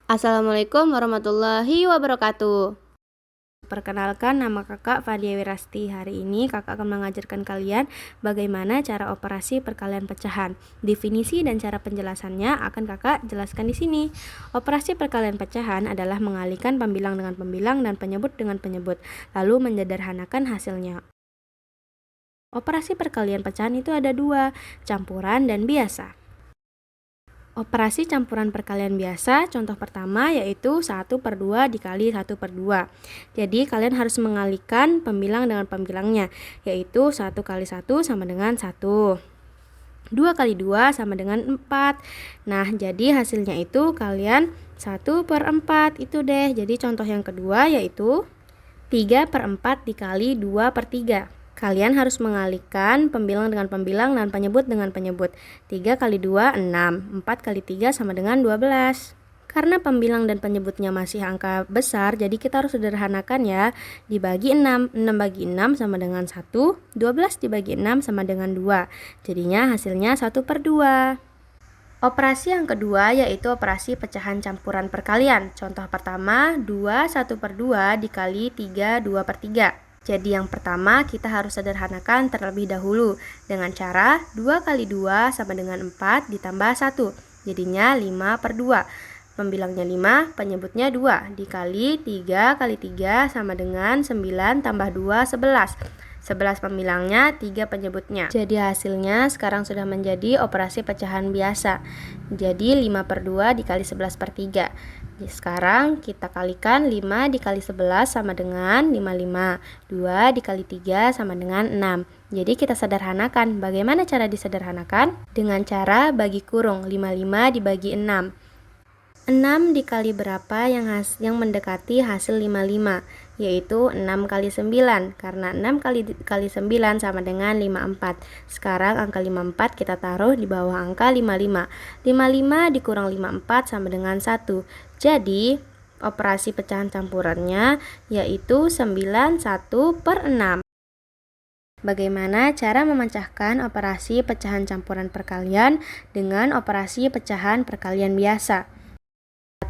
Assalamualaikum warahmatullahi wabarakatuh. Perkenalkan, nama kakak Fadia Wirasti. Hari ini kakak akan mengajarkan kalian bagaimana cara operasi perkalian pecahan. Definisi dan cara penjelasannya akan kakak jelaskan di sini. Operasi perkalian pecahan adalah mengalihkan pembilang dengan pembilang dan penyebut dengan penyebut, lalu menyederhanakan hasilnya. Operasi perkalian pecahan itu ada dua, campuran dan biasa. Operasi campuran perkalian biasa, contoh pertama yaitu 1/2 dikali 1/2. Jadi kalian harus mengalihkan pembilang dengan pembilangnya, yaitu 1 kali 1 sama dengan 1. 2 kali 2 sama dengan 4. Nah, jadi hasilnya itu kalian 1/4 itu deh. Jadi contoh yang kedua yaitu 3/4 dikali 2/3. Kalian harus mengalihkan pembilang dengan pembilang dan penyebut dengan penyebut. 3 kali 2, 6. 4 kali 3 sama dengan 12. Karena pembilang dan penyebutnya masih angka besar, jadi kita harus sederhanakan ya. Dibagi 6. 6 bagi 6 sama dengan 1. 12 dibagi 6 sama dengan 2. Jadinya hasilnya 1/2. Operasi yang kedua yaitu operasi pecahan campuran perkalian. Contoh pertama, 2 1/2 dikali 3 2/3. Jadi yang pertama kita harus sederhanakan terlebih dahulu dengan cara 2 kali 2 sama dengan 4 ditambah 1. Jadinya 5/2. Pembilangnya 5, penyebutnya 2. Dikali 3 kali 3 sama dengan 9 tambah 2, 11. 11 pembilangnya, 3 penyebutnya. Jadi hasilnya sekarang sudah menjadi operasi pecahan biasa. Jadi 5/2 dikali 11/3. Sekarang kita kalikan 5 dikali 11 sama dengan 55. 2 dikali 3 sama dengan 6. Jadi kita sederhanakan. Bagaimana cara disederhanakan? Dengan cara bagi kurung. 55 dibagi 6. 6 dikali berapa yang mendekati hasil 55, yaitu 6 kali 9, karena 6 kali 9 sama dengan 54. Sekarang angka 54 kita taruh di bawah angka 55. 55 dikurang 54 sama dengan 1. Jadi operasi pecahan campurannya yaitu 91/6. Bagaimana cara memecahkan operasi pecahan campuran perkalian dengan operasi pecahan perkalian biasa?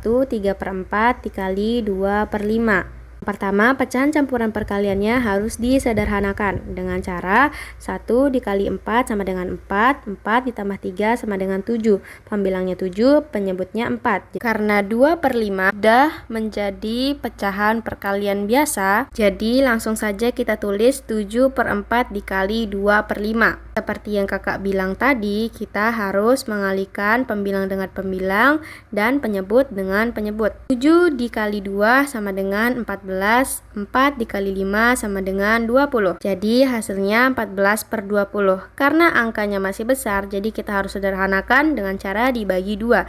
3/4 dikali 2/5. Pertama, pecahan campuran perkaliannya harus disederhanakan dengan cara 1 dikali 4 sama dengan 4. 4 ditambah 3 sama dengan 7. Pembilangnya 7, penyebutnya 4. Karena 2/5 sudah menjadi pecahan perkalian biasa, jadi langsung saja kita tulis 7/4 dikali 2/5. Seperti yang kakak bilang tadi, kita harus mengalihkan pembilang dengan pembilang dan penyebut dengan penyebut. 7 dikali 2 sama dengan 14. 4 dikali 5 sama dengan 20. Jadi hasilnya 14/20. Karena angkanya masih besar, jadi kita harus sederhanakan dengan cara dibagi 2.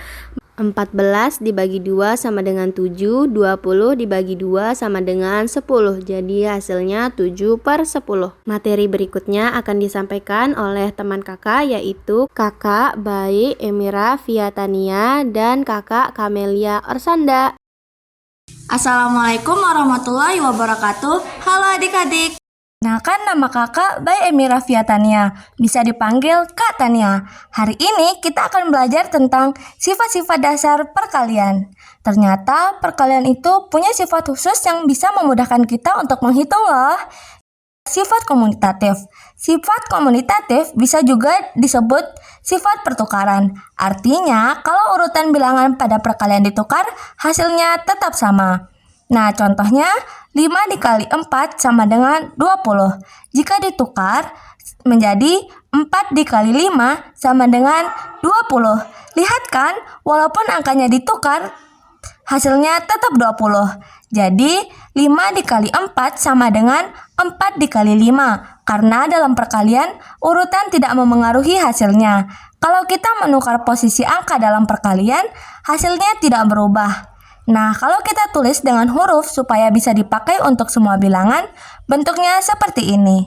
14 dibagi 2 sama dengan 7, 20 dibagi 2 sama dengan 10. Jadi hasilnya 7/10. Materi berikutnya akan disampaikan oleh teman kakak, yaitu kakak Bayi Emira Fiatania dan kakak Kamelia Orsanda. Assalamualaikum warahmatullahi wabarakatuh. Halo adik-adik. Kenalkan, nama kakak Bayi Emira Fiatania, bisa dipanggil Kak Tania. Hari ini kita akan belajar tentang sifat-sifat dasar perkalian. Ternyata perkalian itu punya sifat khusus yang bisa memudahkan kita untuk menghitung loh. Sifat komunitatif. Sifat komunitatif bisa juga disebut sifat pertukaran. Artinya, kalau urutan bilangan pada perkalian ditukar, hasilnya tetap sama. Nah, contohnya 5 dikali 4 sama dengan 20. Jika ditukar menjadi 4 dikali 5 sama dengan 20. Lihat kan, walaupun angkanya ditukar, hasilnya tetap 20. Jadi 5 dikali 4 sama dengan 4 dikali 5. Karena dalam perkalian, urutan tidak memengaruhi hasilnya. Kalau kita menukar posisi angka dalam perkalian, hasilnya tidak berubah. Nah, kalau kita tulis dengan huruf supaya bisa dipakai untuk semua bilangan, bentuknya seperti ini.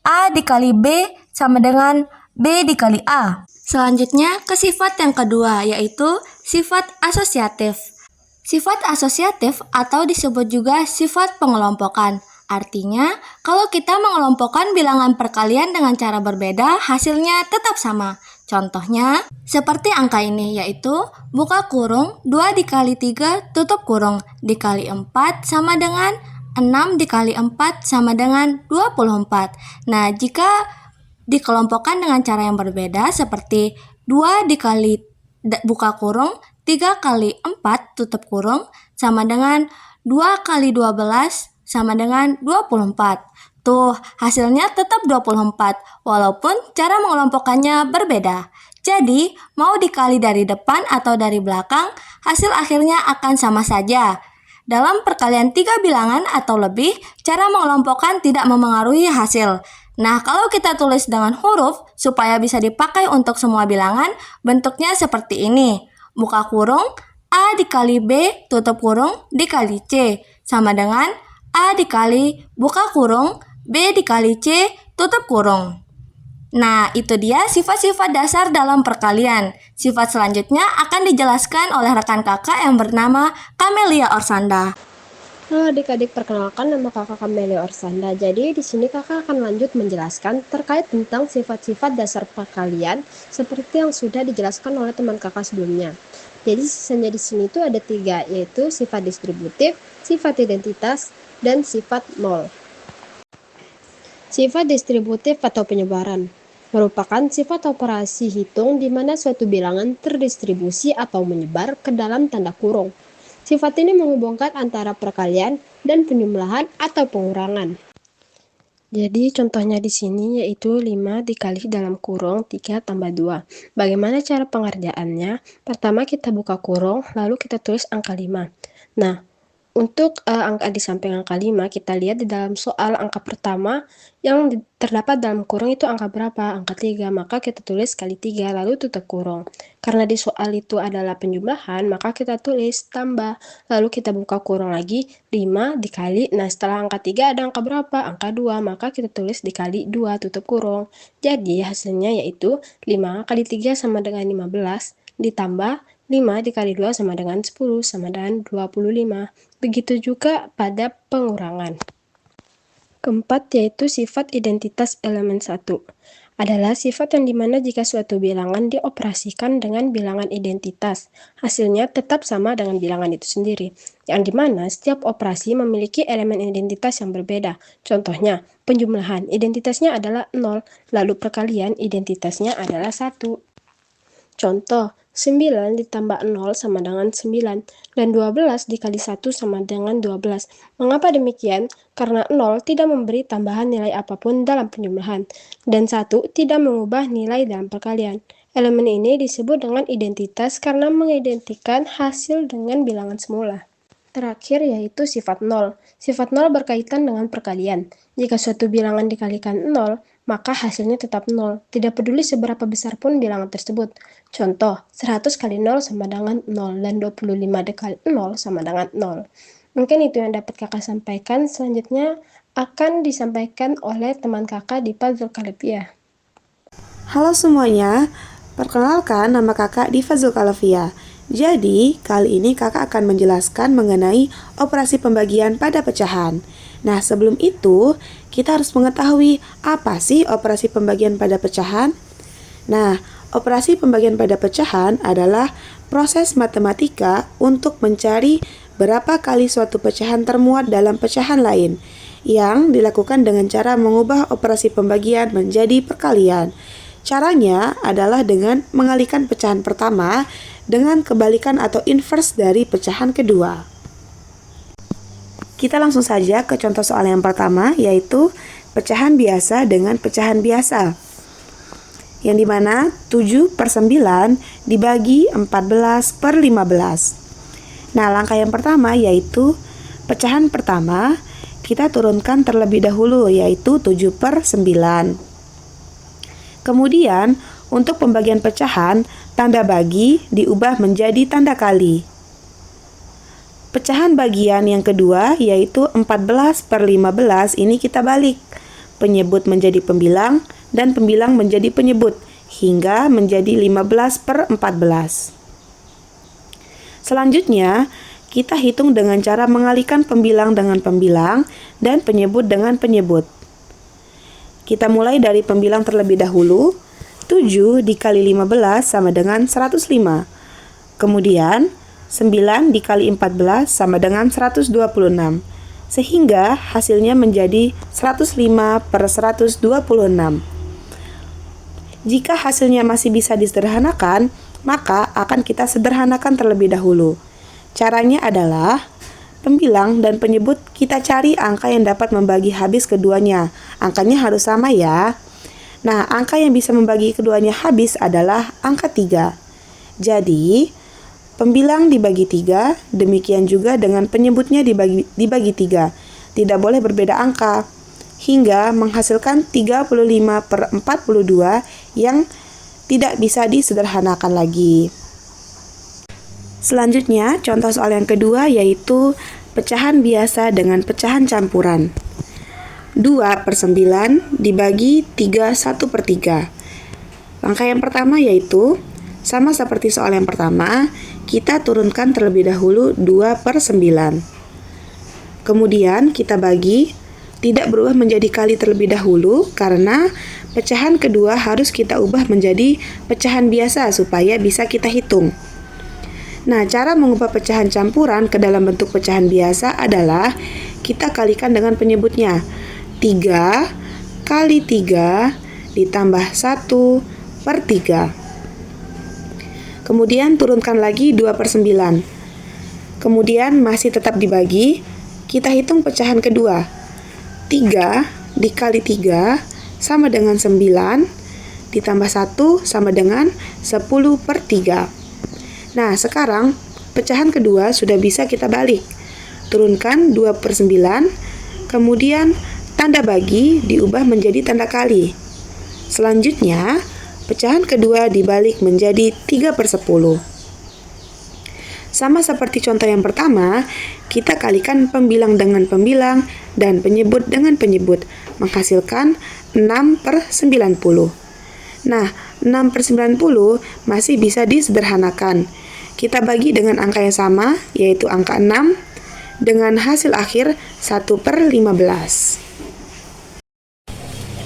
A dikali B sama dengan B dikali A. Selanjutnya ke sifat yang kedua, yaitu sifat asosiatif. Sifat asosiatif atau disebut juga sifat pengelompokan. Artinya, kalau kita mengelompokkan bilangan perkalian dengan cara berbeda, hasilnya tetap sama. Contohnya, seperti angka ini yaitu buka kurung 2 dikali 3 tutup kurung dikali 4 sama dengan 6 dikali 4 sama dengan 24. Nah, jika dikelompokkan dengan cara yang berbeda seperti 2 dikali buka kurung 3 kali 4 tutup kurung sama dengan 2 kali 12 sama dengan 24. Tuh, hasilnya tetap 24 walaupun cara mengelompokkannya berbeda. Jadi, mau dikali dari depan atau dari belakang, hasil akhirnya akan sama saja. Dalam perkalian 3 bilangan atau lebih, cara mengelompokkan tidak memengaruhi hasil. Nah, kalau kita tulis dengan huruf supaya bisa dipakai untuk semua bilangan, bentuknya seperti ini. Buka kurung, A dikali B tutup kurung dikali C sama dengan A dikali buka kurung B dikali C tutup kurung. Nah, itu dia sifat-sifat dasar dalam perkalian. Sifat selanjutnya akan dijelaskan oleh rekan kakak yang bernama Camelia Orsanda. Halo adik-adik, perkenalkan nama kakak Camelia Orsanda. Jadi di sini kakak akan lanjut menjelaskan terkait tentang sifat-sifat dasar perkalian seperti yang sudah dijelaskan oleh teman kakak sebelumnya. Jadi sisanya di sini itu ada 3, yaitu sifat distributif, sifat identitas, dan sifat nol. Sifat distributif atau penyebaran merupakan sifat operasi hitung di mana suatu bilangan terdistribusi atau menyebar ke dalam tanda kurung. Sifat ini menghubungkan antara perkalian dan penjumlahan atau pengurangan. Jadi contohnya di sini yaitu 5 dikali dalam kurung 3 tambah 2. Bagaimana cara pengerjaannya? Pertama kita buka kurung, lalu kita tulis angka 5. Nah, untuk angka di samping angka 5, kita lihat di dalam soal angka pertama yang terdapat dalam kurung itu angka berapa? Angka 3, maka kita tulis kali 3 lalu tutup kurung. Karena di soal itu adalah penjumlahan, maka kita tulis tambah, lalu kita buka kurung lagi 5 dikali, nah setelah angka 3 ada angka berapa? Angka 2, maka kita tulis dikali 2 tutup kurung. Jadi hasilnya yaitu 5 kali 3 sama dengan 15 ditambah 5 dikali 2 sama dengan 10 sama dengan 25. Begitu juga pada pengurangan. Keempat yaitu sifat identitas elemen 1. Adalah sifat yang dimana jika suatu bilangan dioperasikan dengan bilangan identitas, hasilnya tetap sama dengan bilangan itu sendiri. Yang dimana setiap operasi memiliki elemen identitas yang berbeda. Contohnya, penjumlahan identitasnya adalah 0, lalu perkalian identitasnya adalah 1. Contoh, 9 ditambah 0 sama dengan 9, dan 12 dikali 1 sama dengan 12. Mengapa demikian? Karena 0 tidak memberi tambahan nilai apapun dalam penjumlahan, dan 1 tidak mengubah nilai dalam perkalian. Elemen ini disebut dengan identitas karena mengidentikan hasil dengan bilangan semula. Terakhir yaitu sifat 0. Sifat 0 berkaitan dengan perkalian. Jika suatu bilangan dikalikan 0, maka hasilnya tetap 0, tidak peduli seberapa besar pun bilangan tersebut. Contoh, 100 kali 0 sama dengan 0, dan 25 dikali 0 sama dengan 0. Mungkin itu yang dapat kakak sampaikan. Selanjutnya akan disampaikan oleh teman kakak Dipa Zulkalafia. Halo semuanya, perkenalkan nama kakak Diva Zulkalafia. Jadi, kali ini kakak akan menjelaskan mengenai operasi pembagian pada pecahan. Nah, sebelum itu, kita harus mengetahui apa sih operasi pembagian pada pecahan? Nah, operasi pembagian pada pecahan adalah proses matematika untuk mencari berapa kali suatu pecahan termuat dalam pecahan lain, yang dilakukan dengan cara mengubah operasi pembagian menjadi perkalian. Caranya adalah dengan mengalihkan pecahan pertama dengan kebalikan atau inverse dari pecahan kedua. Kita langsung saja ke contoh soal yang pertama, yaitu pecahan biasa dengan pecahan biasa. Yang dimana 7/9 dibagi 14/15. Nah, langkah yang pertama yaitu pecahan pertama kita turunkan terlebih dahulu, yaitu 7/9. Kemudian, untuk pembagian pecahan, tanda bagi diubah menjadi tanda kali. Pecahan bagian yang kedua yaitu 14/15 ini kita balik. Penyebut menjadi pembilang dan pembilang menjadi penyebut hingga menjadi 15/14. Selanjutnya, kita hitung dengan cara mengalihkan pembilang dengan pembilang dan penyebut dengan penyebut. Kita mulai dari pembilang terlebih dahulu. 7 dikali 15 sama dengan 105. Kemudian 9 dikali 14 sama dengan 126. Sehingga hasilnya menjadi 105 per 126. Jika hasilnya masih bisa disederhanakan, maka akan kita sederhanakan terlebih dahulu. Caranya adalah pembilang dan penyebut kita cari angka yang dapat membagi habis keduanya. Angkanya harus sama ya. Nah, angka yang bisa membagi keduanya habis adalah angka 3. Jadi, pembilang dibagi 3, demikian juga dengan penyebutnya dibagi 3. Tidak boleh berbeda angka, hingga menghasilkan 35 per 42 yang tidak bisa disederhanakan lagi. Selanjutnya, contoh soal yang kedua yaitu pecahan biasa dengan pecahan campuran. 2 per 9 dibagi 3 1 per 3. Langkah yang pertama yaitu, sama seperti soal yang pertama, kita turunkan terlebih dahulu 2 per 9. Kemudian kita bagi, tidak berubah menjadi kali terlebih dahulu karena pecahan kedua harus kita ubah menjadi pecahan biasa supaya bisa kita hitung. Nah, cara mengubah pecahan campuran ke dalam bentuk pecahan biasa adalah kita kalikan dengan penyebutnya. 3 kali 3 ditambah 1 per 3. Kemudian turunkan lagi 2 per 9. Kemudian masih tetap dibagi, kita hitung pecahan kedua. 3 dikali 3 sama dengan 9, ditambah 1 sama dengan 10 per 3. Nah, sekarang pecahan kedua sudah bisa kita balik. Turunkan 2 per 9, kemudian tanda bagi diubah menjadi tanda kali. Selanjutnya, pecahan kedua dibalik menjadi 3 per 10. Sama seperti contoh yang pertama, kita kalikan pembilang dengan pembilang dan penyebut dengan penyebut, menghasilkan 6 per 90. Nah, 6 per 90 masih bisa disederhanakan. Kita bagi dengan angka yang sama, yaitu angka 6, dengan hasil akhir 1 per 15.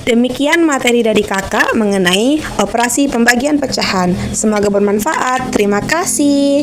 Demikian materi dari kakak mengenai operasi pembagian pecahan. Semoga bermanfaat. Terima kasih.